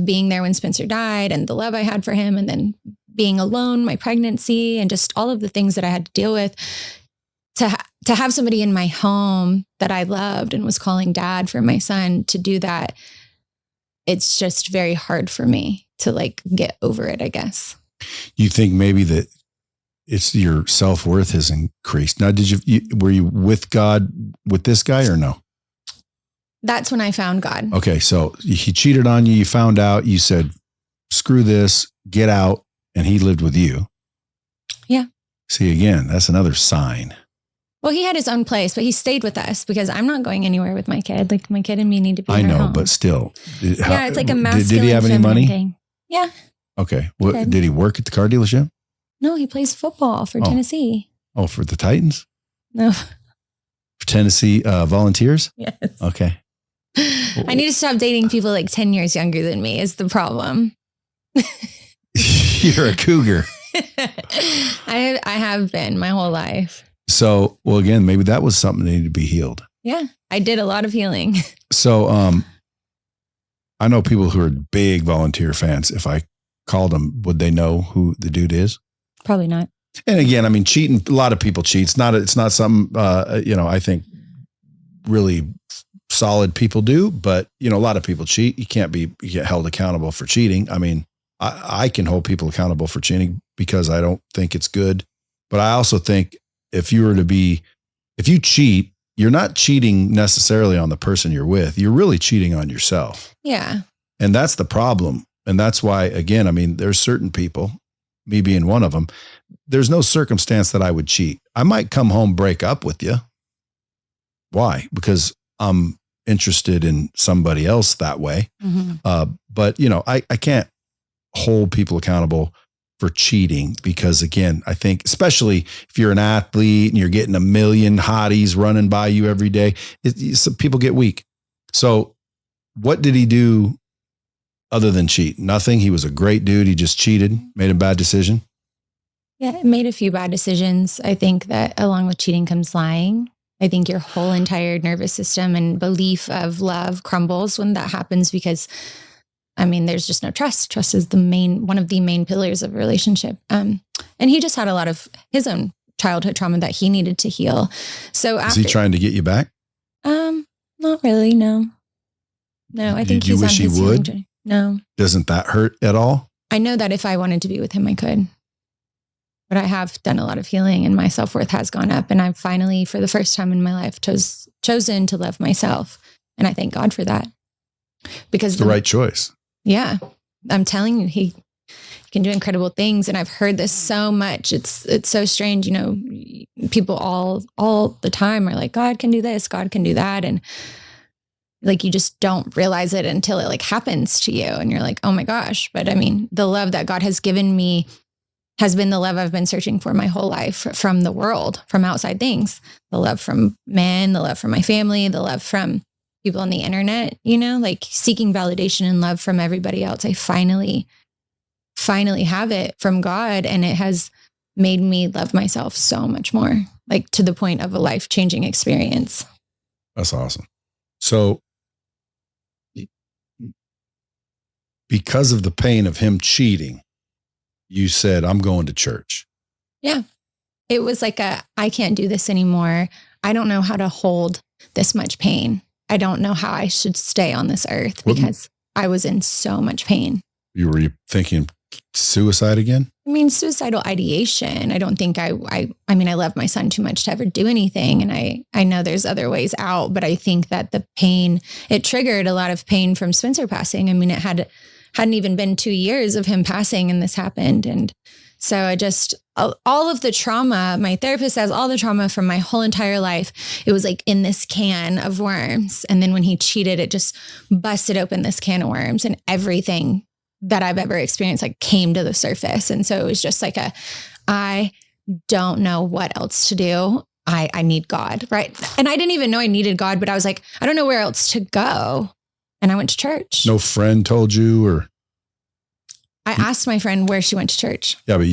being there when Spencer died, and the love I had for him, and then being alone, my pregnancy, and just all of the things that I had to deal with, to have somebody in my home that I loved and was calling dad for my son, to do that, it's just very hard for me to like get over it, I guess. You think maybe that it's your self-worth has increased. Now, were you with God with this guy or no? That's when I found God. Okay. So he cheated on you. You found out, you said, screw this, get out. And he lived with you. Yeah. See, again, that's another sign. Well, he had his own place, but he stayed with us because I'm not going anywhere with my kid. Like my kid and me need to be in our home. But still. Yeah, it's like a masculine. Did he have any money? Thing. Yeah. Okay. Did he work at the car dealership? No, he plays football for Tennessee. Oh, for the Titans? No. For Tennessee Volunteers? Yes. Okay. I need to stop dating people like 10 years younger than me is the problem. You're a cougar. I have been my whole life. So, well, again, maybe that was something that needed to be healed. Yeah, I did a lot of healing. So, I know people who are big volunteer fans. If I called them, would they know who the dude is? Probably not. And again, I mean, cheating, a lot of people cheat. It's not something, I think really solid people do, but a lot of people cheat. You can't get held accountable for cheating. I mean, I can hold people accountable for cheating because I don't think it's good. But I also think if you cheat, you're not cheating necessarily on the person you're with. You're really cheating on yourself. Yeah. And that's the problem. And that's why, again, I mean, there's certain people, me being one of them, there's no circumstance that I would cheat. I might come home, break up with you. Why? Because I'm interested in somebody else that way. Mm-hmm. But, I can't hold people accountable for cheating because, again, I think especially if you're an athlete and you're getting a million hotties running by you every day, people get weak. So what did he do other than cheat? Nothing. He was a great dude. He just cheated, made a bad decision. Yeah, made a few bad decisions. I think that along with cheating comes lying. I think your whole entire nervous system and belief of love crumbles when that happens because, there's just no trust. Trust is one of the main pillars of a relationship. And he just had a lot of his own childhood trauma that he needed to heal. So is he trying to get you back? Not really. No, I think you wish he would. No. Doesn't that hurt at all? I know that if I wanted to be with him, I could. But I have done a lot of healing and my self-worth has gone up. And I've finally, for the first time in my life, chosen to love myself. And I thank God for that. Because it's the right choice. Yeah. I'm telling you, he can do incredible things. And I've heard this so much. It's so strange. People all the time are like, God can do this, God can do that. And like, you just don't realize it until it like happens to you. And you're like, oh my gosh. But the love that God has given me has been the love I've been searching for my whole life from the world, from outside things, the love from men, the love from my family, the love from people on the internet, like seeking validation and love from everybody else. I finally have it from God. And it has made me love myself so much more, like to the point of a life-changing experience. That's awesome. So because of the pain of him cheating, you said, I'm going to church. Yeah. It was like I can't do this anymore. I don't know how to hold this much pain. I don't know how I should stay on this earth because I was in so much pain. Were you thinking suicide again? Suicidal ideation. I don't think I love my son too much to ever do anything. And I know there's other ways out, but I think that the pain, it triggered a lot of pain from Spencer passing. It hadn't even been 2 years of him passing and this happened. And so all of the trauma, my therapist says all the trauma from my whole entire life, it was like in this can of worms. And then when he cheated, it just busted open this can of worms and everything that I've ever experienced like came to the surface. And so it was just like I don't know what else to do. I need God, right? And I didn't even know I needed God, but I was like, I don't know where else to go. And I went to church. No friend told you or? I asked my friend where she went to church. Yeah, but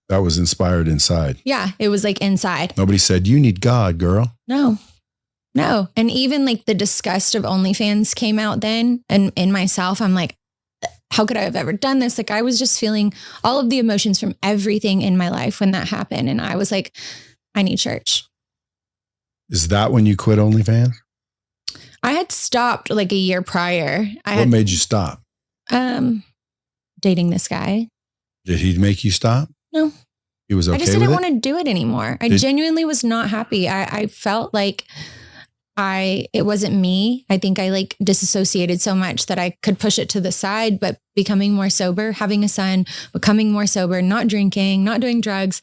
that was inspired inside. Yeah, it was like inside. Nobody said, you need God, girl. No. And even like the disgust of OnlyFans came out then. And in myself, I'm like, how could I have ever done this? Like I was just feeling all of the emotions from everything in my life when that happened. And I was like, I need church. Is that when you quit OnlyFans? I had stopped like a year prior. What made you stop? Dating this guy. Did he make you stop? No. He was okay with it? I just didn't want to do it anymore. I genuinely was not happy. I felt like it wasn't me. I think I like disassociated so much that I could push it to the side, but becoming more sober, having a son, becoming more sober, not drinking, not doing drugs.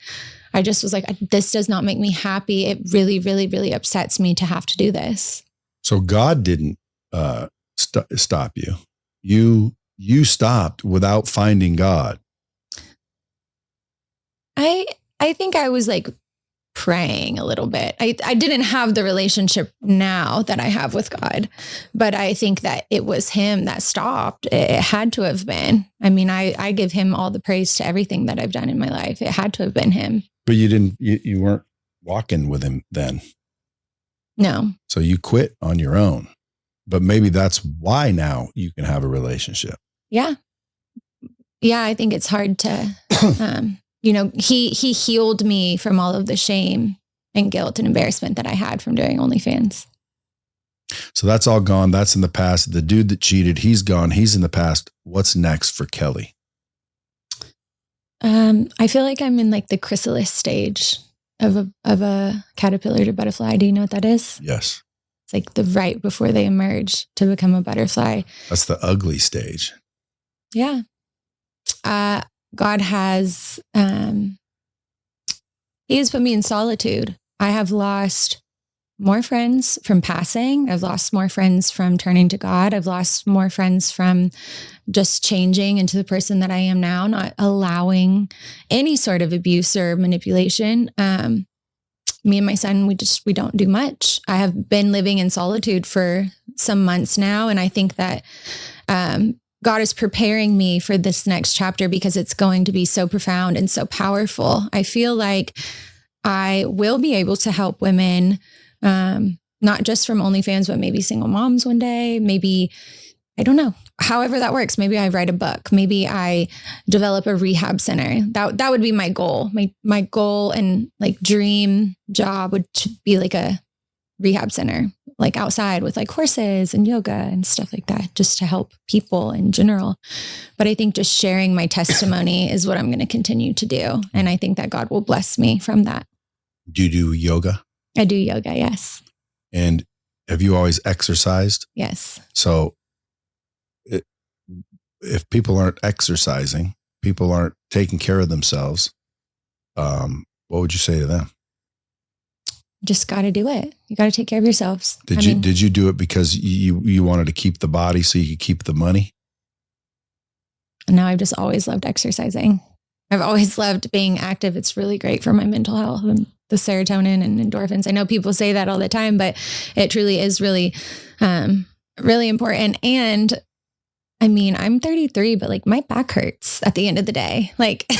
I just was like, this does not make me happy. It really, really, really upsets me to have to do this. So God didn't stop you. You stopped without finding God. I think I was like praying a little bit. I didn't have the relationship now that I have with God, but I think that it was him that stopped. It had to have been. I give him all the praise to everything that I've done in my life. It had to have been him. But you weren't walking with him then. No. So you quit on your own, but maybe that's why now you can have a relationship. Yeah. Yeah. I think it's hard to, he healed me from all of the shame and guilt and embarrassment that I had from doing OnlyFans. So that's all gone. That's in the past. The dude that cheated, he's gone. He's in the past. What's next for Kelly? I feel like I'm in like the chrysalis stage of a caterpillar to butterfly. Do you know what that is? Yes. It's like the right before they emerge to become a butterfly. That's the ugly stage. Yeah. God has, He has put me in solitude. I have lost more friends from passing. I've lost more friends from turning to God. I've lost more friends from just changing into the person that I am now, not allowing any sort of abuse or manipulation. Me and my son, we don't do much. I have been living in solitude for some months now. And I think that God is preparing me for this next chapter because it's going to be so profound and so powerful. I feel like I will be able to help women, not just from OnlyFans, but maybe single moms one day. Maybe, I don't know, however that works. Maybe I write a book. Maybe I develop a rehab center. That would be my goal. My goal and like dream job would be like a rehab center, like outside with like horses and yoga and stuff like that, just to help people in general. But I think just sharing my testimony is what I'm going to continue to do. And I think that God will bless me from that. Do you do yoga? I do yoga, yes. And have you always exercised? Yes. So if people aren't exercising, people aren't taking care of themselves, what would you say to them? Just got to do it. You got to take care of yourselves. Did you do it because you wanted to keep the body so you could keep the money? No, I've just always loved exercising. I've always loved being active. It's really great for my mental health and the serotonin and endorphins. I know people say that all the time, but it truly is really, really important. And I mean, I'm 33, but like my back hurts at the end of the day. Like,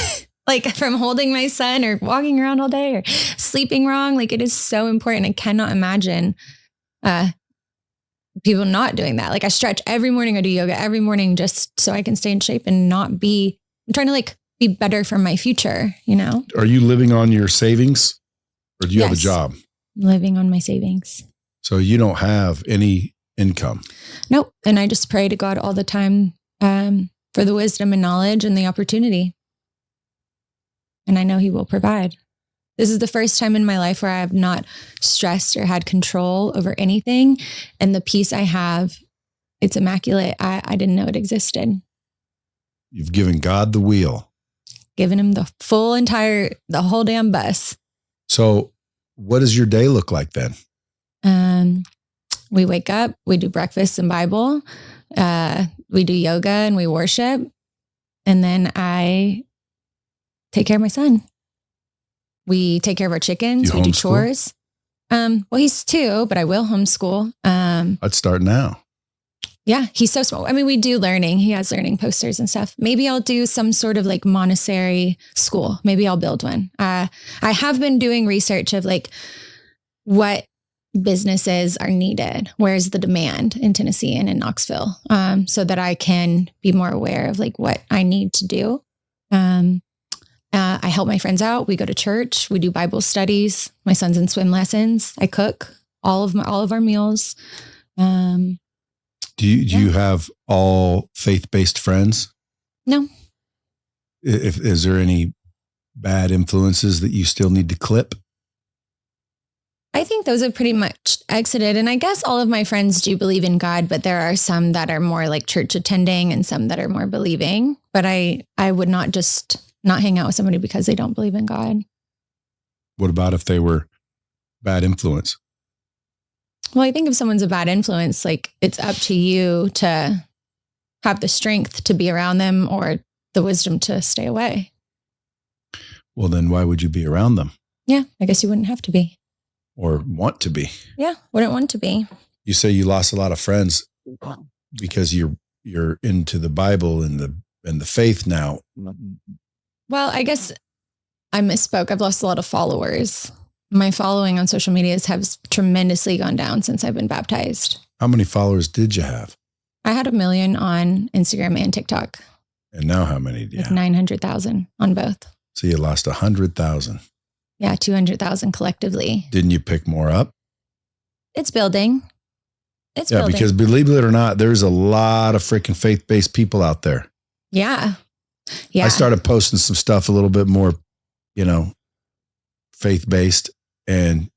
like from holding my son or walking around all day or sleeping wrong. Like it is so important. I cannot imagine people not doing that. Like I stretch every morning. I do yoga every morning just so I can stay in shape and I'm trying to like be better for my future, you know? Are you living on your savings or do you have a job? I'm living on my savings. So you don't have any income? Nope. And I just pray to God all the time for the wisdom and knowledge and the opportunity. And I know He will provide. This is the first time in my life where I have not stressed or had control over anything. And the peace I have, it's immaculate. I didn't know it existed. You've given God the wheel. Given Him the whole damn bus. So what does your day look like then? We wake up, we do breakfast and Bible. We do yoga and we worship. And then I take care of my son. We take care of our chickens. We do chores. Well, he's 2, but I will homeschool. I'd start now. Yeah, he's so small. I mean, we do learning. He has learning posters and stuff. Maybe I'll do some sort of like Montessori school. Maybe I'll build one. I have been doing research of like what businesses are needed. Where's the demand in Tennessee and in Knoxville? So that I can be more aware of like what I need to do. I help my friends out. We go to church. We do Bible studies. My son's in swim lessons. I cook all of our meals. Do you have all faith-based friends? No. Is there any bad influences that you still need to clip? I think those have pretty much exited. And I guess all of my friends do believe in God, but there are some that are more like church attending and some that are more believing. But I would not just not hang out with somebody because they don't believe in God. What about if they were bad influence? Well, I think if someone's a bad influence, like it's up to you to have the strength to be around them or the wisdom to stay away. Well, then why would you be around them? Yeah, I guess you wouldn't have to be. Or want to be. Yeah, wouldn't want to be. You say you lost a lot of friends because you're into the Bible and the faith now. Well, I guess I misspoke. I've lost a lot of followers. My following on social media has tremendously gone down since I've been baptized. How many followers did you have? I had 1 million on Instagram and TikTok. And now how many do you have? 900,000 on both. So you lost 100,000. Yeah, 200,000 collectively. Didn't you pick more up? It's building. It's building. Because believe it or not, there's a lot of freaking faith-based people out there. Yeah. Yeah. I started posting some stuff a little bit more, faith-based, and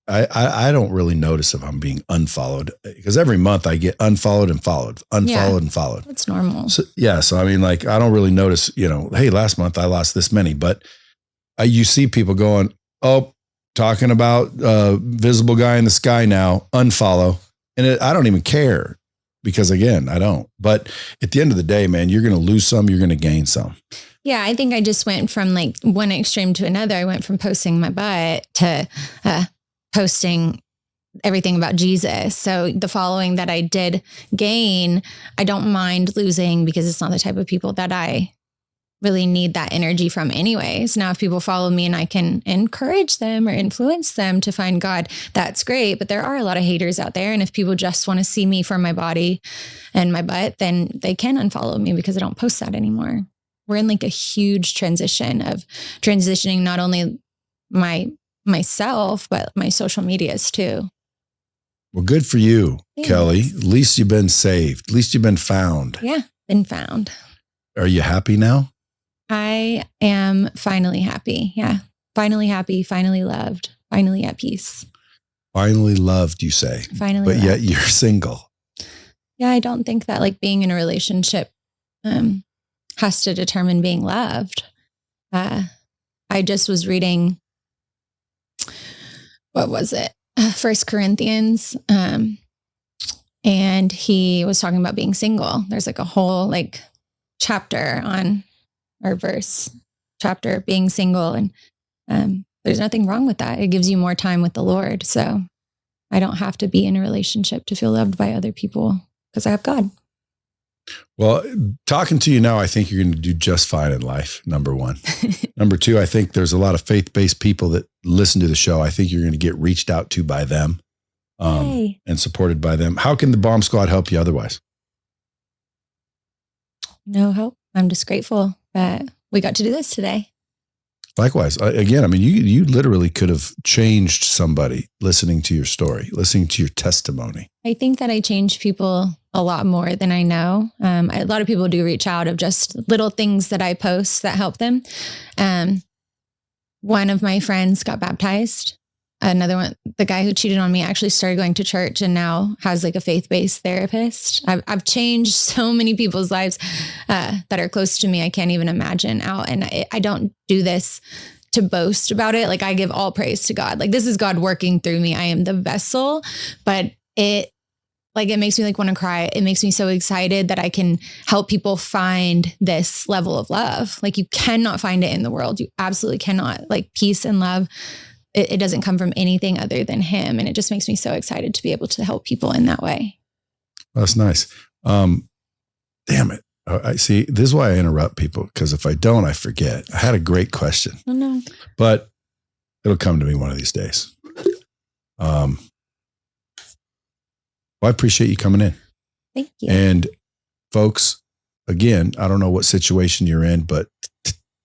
I don't really notice if I'm being unfollowed, because every month I get unfollowed and followed, and followed. That's normal. So I mean, like, I don't really notice, hey, last month I lost this many, but you see people going, talking about visible guy in the sky now, unfollow. And I don't even care, because again, I don't. But at the end of the day, man, you're going to lose some, you're going to gain some. Yeah, I think I just went from like one extreme to another. I went from posting my butt to posting everything about Jesus. So the following that I did gain, I don't mind losing, because it's not the type of people that I really need that energy from anyways. Now, if people follow me and I can encourage them or influence them to find God, that's great. But there are a lot of haters out there. And if people just want to see me for my body and my butt, then they can unfollow me, because I don't post that anymore. We're in like a huge transition of transitioning not only myself, but my social medias too. Well, good for you, Thanks. Kelly. At least you've been saved. At least you've been found. Yeah, been found. Are you happy now? I am finally happy. Yeah. Finally happy, finally loved, finally at peace. Finally loved, you say. Finally But loved. yet you're single. Yeah, I don't think that like being in a relationship has to determine being loved. I just was reading, what was it? 1 Corinthians. And he was talking about being single. There's like a whole like chapter on, or verse chapter, being single. And there's nothing wrong with that. It gives you more time with the Lord. So I don't have to be in a relationship to feel loved by other people, because I have God. Well, talking to you now, I think you're going to do just fine in life, number one. Number two, I think there's a lot of faith-based people that listen to the show. I think you're going to get reached out to by them and supported by them. How can the Bomb Squad help you otherwise? No help. I'm just grateful that we got to do this today. Likewise. Again, I mean, you literally could have changed somebody listening to your story, listening to your testimony. I think that I change people a lot more than I know. A lot of people do reach out of just little things that I post that help them. One of my friends got baptized. Another one, the guy who cheated on me, actually started going to church and now has like a faith-based therapist. I've changed so many people's lives that are close to me. I can't even imagine out. And I don't do this to boast about it. Like, I give all praise to God. Like, this is God working through me. I am the vessel, but it makes me like want to cry. It makes me so excited that I can help people find this level of love. Like, you cannot find it in the world. You absolutely cannot. Like, peace and love, it doesn't come from anything other than Him. And it just makes me so excited to be able to help people in that way. That's nice. Damn it. I see. This is why I interrupt people, because if I don't, I forget. I had a great question. Oh, no. But it'll come to me one of these days. Well, I appreciate you coming in. Thank you. And folks, again, I don't know what situation you're in, but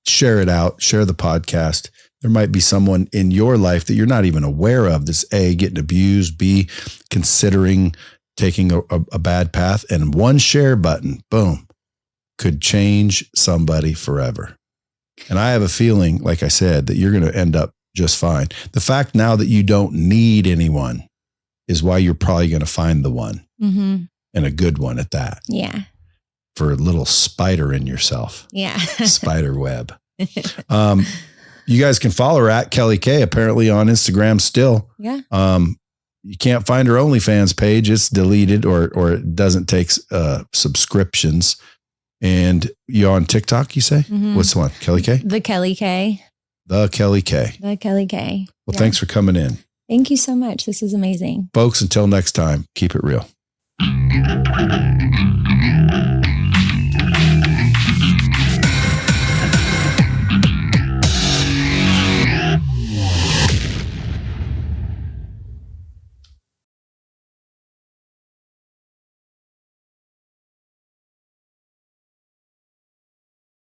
share it out, share the podcast. There might be someone in your life that you're not even aware of that's A, getting abused, B, considering taking a bad path. And one share button, boom, could change somebody forever. And I have a feeling, like I said, that you're going to end up just fine. The fact now that you don't need anyone is why you're probably going to find the one, and a good one at that. Yeah. For a little spider in yourself. Yeah. Spider web. You guys can follow her at Kelly K, apparently on Instagram still. Yeah. You can't find her OnlyFans page. It's deleted or it doesn't take subscriptions. And you're on TikTok, you say? Mm-hmm. What's the one? Kelly K? The Kelly K. The Kelly K. The Kelly K. Well, thanks for coming in. Thank you so much. This is amazing. Folks, until next time, keep it real.